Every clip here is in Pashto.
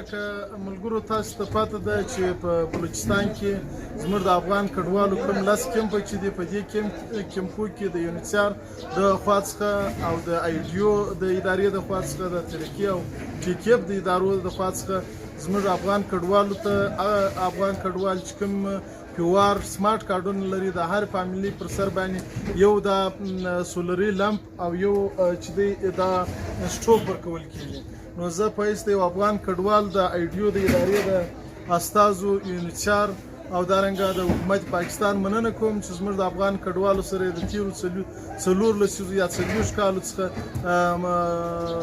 لکه ملګرو تاسو ته پته ده چې په بلوچستان کې زموږ د افغان کډوالو کوم 10 کیمپ چې دي په دې کیمپو کې د یونیسار د خوا څخه او د ایډیو د ادارې د خوا څخه د ترکیه او ټیکیب د ادارو د خوا څخه زموږ افغان کډوالو ته افغان کډوال چې کوم پیوار سمارټ کارډونه لري د هر فامیلی پر سر باندې یو د سولري لمپ او یو چې دی د سټوپ ورکول کیږي. نو زه په ایسته یو افغان کډوال د ایډیو د ادارې د استازو یونیچار او دارنګه د حکومت پاکستان مننه کوم چې زموږ د افغان کډوالو سره د تیرو څلور لسیزو یا 40 کالو څخه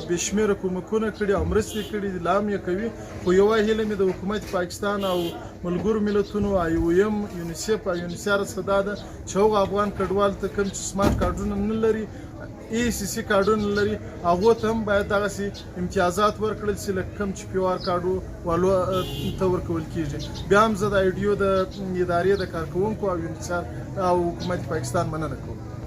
بې شمېره کومکونه کړي او مرستې کړي دي، لا هم یې کوي. خو یوه هیله مې د حکومت پاکستان او ملګرو ملتونو IOM یونیسیف او یونیسار څخه دا ده چې هغه افغان کډوال ته کوم چې سمارټ کارډونه نه لري ECC کارډونه لري هغو ته هم باید دغسې امتیازات ورکړل شي لکه کوم چې پیوار کارډو والو ته ورکول کیږي. بیا هم زه د ایډیو د ادارې د کارکوونکو او یونیسار او حکومت پاکستان مننه کوم.